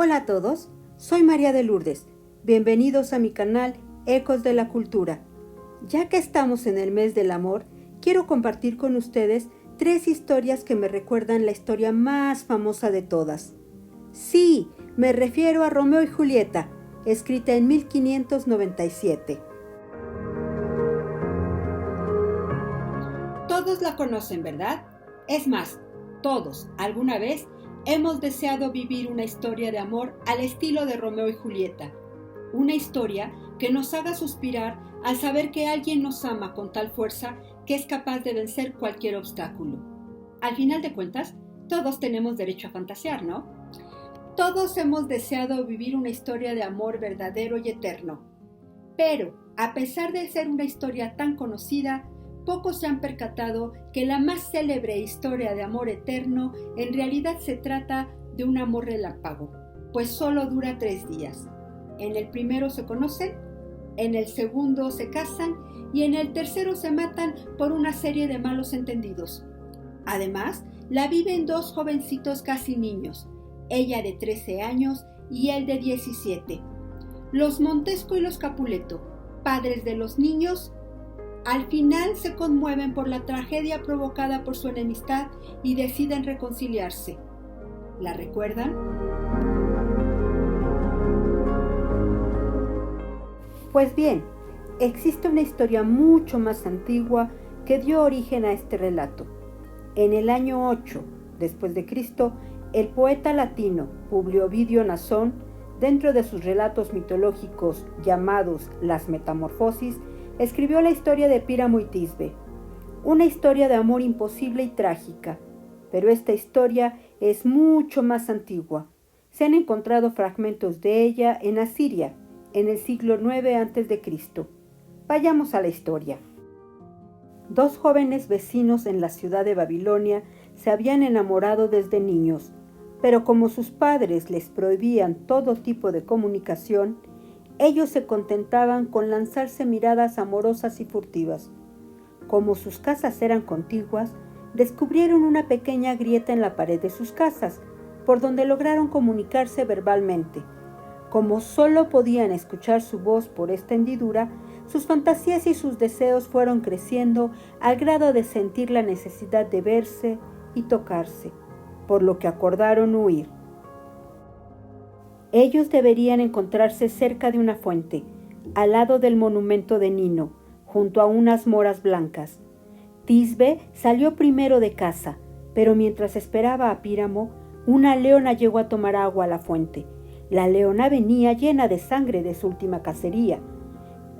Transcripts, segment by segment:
Hola a todos, soy María de Lourdes. Bienvenidos a mi canal Ecos de la Cultura. Ya que estamos en el mes del amor, quiero compartir con ustedes 3 historias que me recuerdan la historia más famosa de todas. Sí, me refiero a Romeo y Julieta, escrita en 1597. Todos la conocen, ¿verdad? Es más, todos, alguna vez, hemos deseado vivir una historia de amor al estilo de Romeo y Julieta. Una historia que nos haga suspirar al saber que alguien nos ama con tal fuerza que es capaz de vencer cualquier obstáculo. Al final de cuentas, todos tenemos derecho a fantasear, ¿no? Todos hemos deseado vivir una historia de amor verdadero y eterno. Pero, a pesar de ser una historia tan conocida, pocos se han percatado que la más célebre historia de amor eterno en realidad se trata de un amor relámpago, pues solo dura 3 días. En el primero se conocen, en el segundo se casan y en el tercero se matan por una serie de malos entendidos. Además, la viven 2 jovencitos casi niños, ella de 13 años y él de 17. Los Montesco y los Capuleto, padres de los niños, al final se conmueven por la tragedia provocada por su enemistad y deciden reconciliarse. ¿La recuerdan? Pues bien, existe una historia mucho más antigua que dio origen a este relato. En el año 8 después de Cristo, el poeta latino Publio Ovidio Nasón, dentro de sus relatos mitológicos llamados Las Metamorfosis, escribió la historia de Píramo y Tisbe, una historia de amor imposible y trágica, pero esta historia es mucho más antigua. Se han encontrado fragmentos de ella en Asiria, en el siglo IX a.C. Vayamos a la historia. 2 jóvenes vecinos en la ciudad de Babilonia se habían enamorado desde niños, pero como sus padres les prohibían todo tipo de comunicación, ellos se contentaban con lanzarse miradas amorosas y furtivas. Como sus casas eran contiguas, descubrieron una pequeña grieta en la pared de sus casas, por donde lograron comunicarse verbalmente. Como solo podían escuchar su voz por esta hendidura, sus fantasías y sus deseos fueron creciendo al grado de sentir la necesidad de verse y tocarse, por lo que acordaron huir. Ellos deberían encontrarse cerca de una fuente, al lado del monumento de Nino, junto a unas moras blancas. Tisbe salió primero de casa, pero mientras esperaba a Píramo, una leona llegó a tomar agua a la fuente. La leona venía llena de sangre de su última cacería.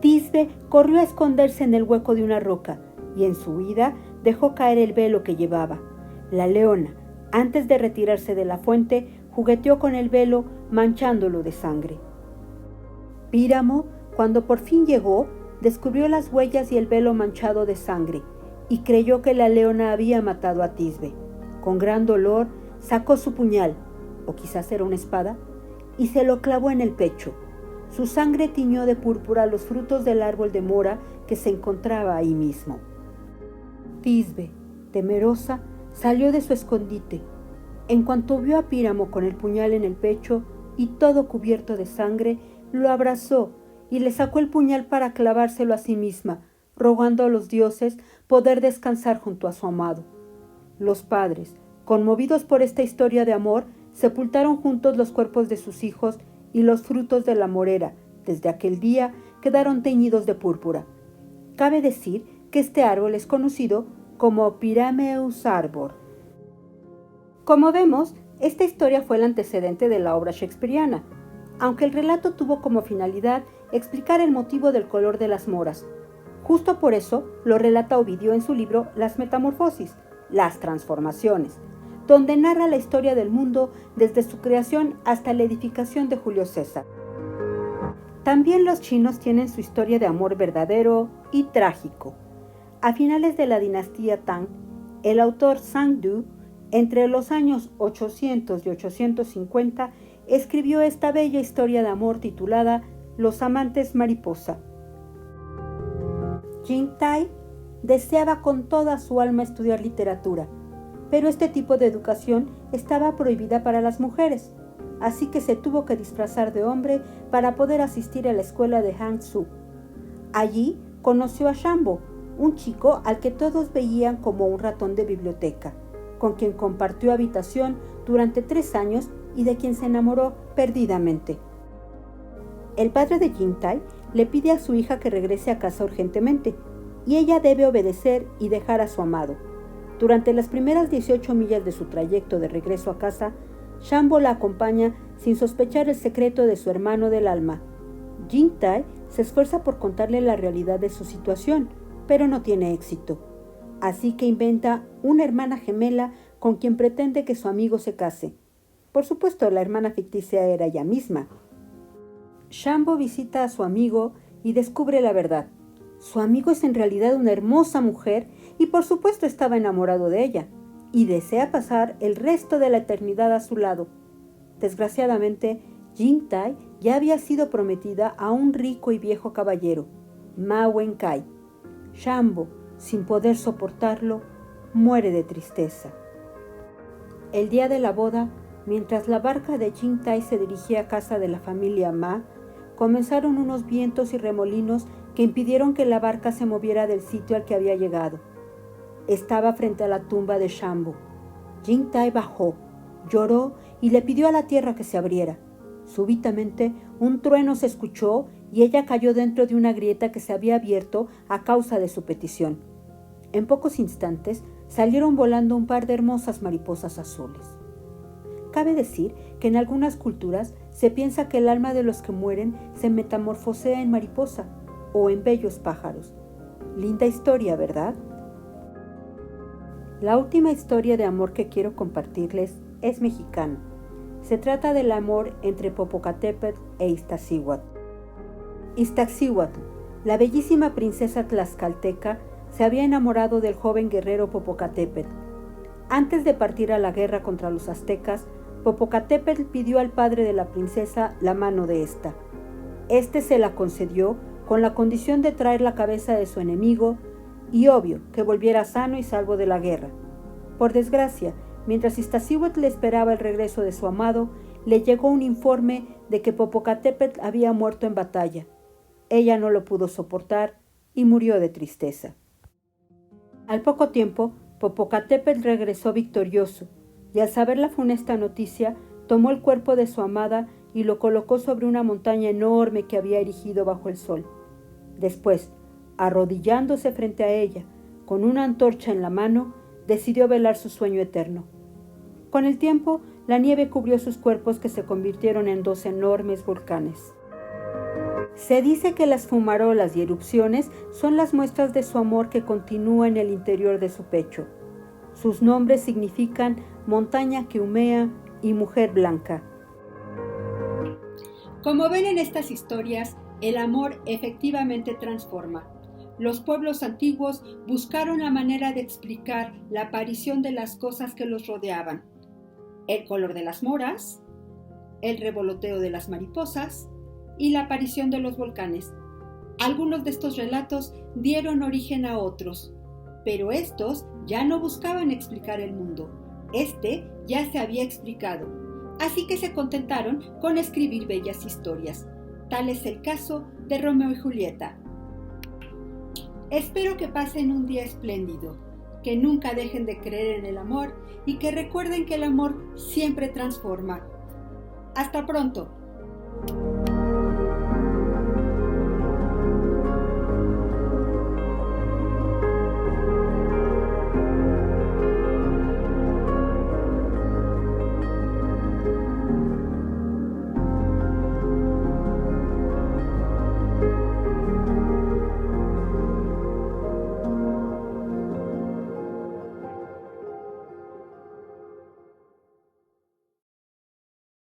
Tisbe corrió a esconderse en el hueco de una roca y en su huida dejó caer el velo que llevaba. La leona, antes de retirarse de la fuente, jugueteó con el velo, manchándolo de sangre. Píramo, cuando por fin llegó, descubrió las huellas y el velo manchado de sangre, y creyó que la leona había matado a Tisbe. Con gran dolor, sacó su puñal, o quizás era una espada, y se lo clavó en el pecho. Su sangre tiñó de púrpura los frutos del árbol de mora que se encontraba ahí mismo. Tisbe, temerosa, salió de su escondite. En cuanto vio a Píramo con el puñal en el pecho y todo cubierto de sangre, lo abrazó y le sacó el puñal para clavárselo a sí misma, rogando a los dioses poder descansar junto a su amado. Los padres, conmovidos por esta historia de amor, sepultaron juntos los cuerpos de sus hijos y los frutos de la morera, desde aquel día, quedaron teñidos de púrpura. Cabe decir que este árbol es conocido como Pyrameus arbor. Como vemos, esta historia fue el antecedente de la obra shakespeariana, aunque el relato tuvo como finalidad explicar el motivo del color de las moras. Justo por eso lo relata Ovidio en su libro Las Metamorfosis, las transformaciones, donde narra la historia del mundo desde su creación hasta la edificación de Julio César. También los chinos tienen su historia de amor verdadero y trágico. A finales de la dinastía Tang, el autor Zhang Du, entre los años 800 y 850, escribió esta bella historia de amor titulada Los amantes mariposa. Jing Tai deseaba con toda su alma estudiar literatura, pero este tipo de educación estaba prohibida para las mujeres. así que se tuvo que disfrazar de hombre para poder asistir a la escuela de Hangzhou. Allí conoció a Shambo, un chico al que todos veían como un ratón de biblioteca, con quien compartió habitación durante 3 años y de quien se enamoró perdidamente. El padre de Jingtai le pide a su hija que regrese a casa urgentemente, y ella debe obedecer y dejar a su amado. Durante las primeras 18 millas de su trayecto de regreso a casa, Shambo la acompaña sin sospechar el secreto de su hermano del alma. Jingtai se esfuerza por contarle la realidad de su situación, pero no tiene éxito. Así que inventa una hermana gemela con quien pretende que su amigo se case. Por supuesto, la hermana ficticia era ella misma. Shambo visita a su amigo y descubre la verdad. Su amigo es en realidad una hermosa mujer y por supuesto estaba enamorado de ella y desea pasar el resto de la eternidad a su lado. Desgraciadamente, Jingtai ya había sido prometida a un rico y viejo caballero, Ma Wenkai. Shambo, sin poder soportarlo, muere de tristeza. El día de la boda, mientras la barca de Jingtai se dirigía a casa de la familia Ma, comenzaron unos vientos y remolinos que impidieron que la barca se moviera del sitio al que había llegado. Estaba frente a la tumba de Shambo. Jingtai bajó, lloró y le pidió a la tierra que se abriera. Súbitamente, un trueno se escuchó y ella cayó dentro de una grieta que se había abierto a causa de su petición. En pocos instantes, salieron volando un par de hermosas mariposas azules. Cabe decir que en algunas culturas se piensa que el alma de los que mueren se metamorfosea en mariposa o en bellos pájaros. Linda historia, ¿verdad? La última historia de amor que quiero compartirles es mexicana. Se trata del amor entre Popocatépetl e Iztaccíhuatl. Iztaccíhuatl, la bellísima princesa tlaxcalteca, se había enamorado del joven guerrero Popocatépetl. Antes de partir a la guerra contra los aztecas, Popocatépetl pidió al padre de la princesa la mano de ésta. Este se la concedió con la condición de traer la cabeza de su enemigo y, obvio, que volviera sano y salvo de la guerra. Por desgracia, mientras Iztaccíhuatl esperaba el regreso de su amado, le llegó un informe de que Popocatépetl había muerto en batalla. Ella no lo pudo soportar y murió de tristeza. Al poco tiempo, Popocatépetl regresó victorioso, y al saber la funesta noticia, tomó el cuerpo de su amada y lo colocó sobre una montaña enorme que había erigido bajo el sol. Después, arrodillándose frente a ella, con una antorcha en la mano, decidió velar su sueño eterno. Con el tiempo, la nieve cubrió sus cuerpos que se convirtieron en 2 enormes volcanes. Se dice que las fumarolas y erupciones son las muestras de su amor que continúa en el interior de su pecho. Sus nombres significan montaña que humea y mujer blanca. Como ven en estas historias, el amor efectivamente transforma. Los pueblos antiguos buscaron la manera de explicar la aparición de las cosas que los rodeaban. El color de las moras, el revoloteo de las mariposas y la aparición de los volcanes. Algunos de estos relatos dieron origen a otros, pero estos ya no buscaban explicar el mundo. Este ya se había explicado, así que se contentaron con escribir bellas historias. Tal es el caso de Romeo y Julieta. Espero que pasen un día espléndido, que nunca dejen de creer en el amor y que recuerden que el amor siempre transforma. Hasta pronto.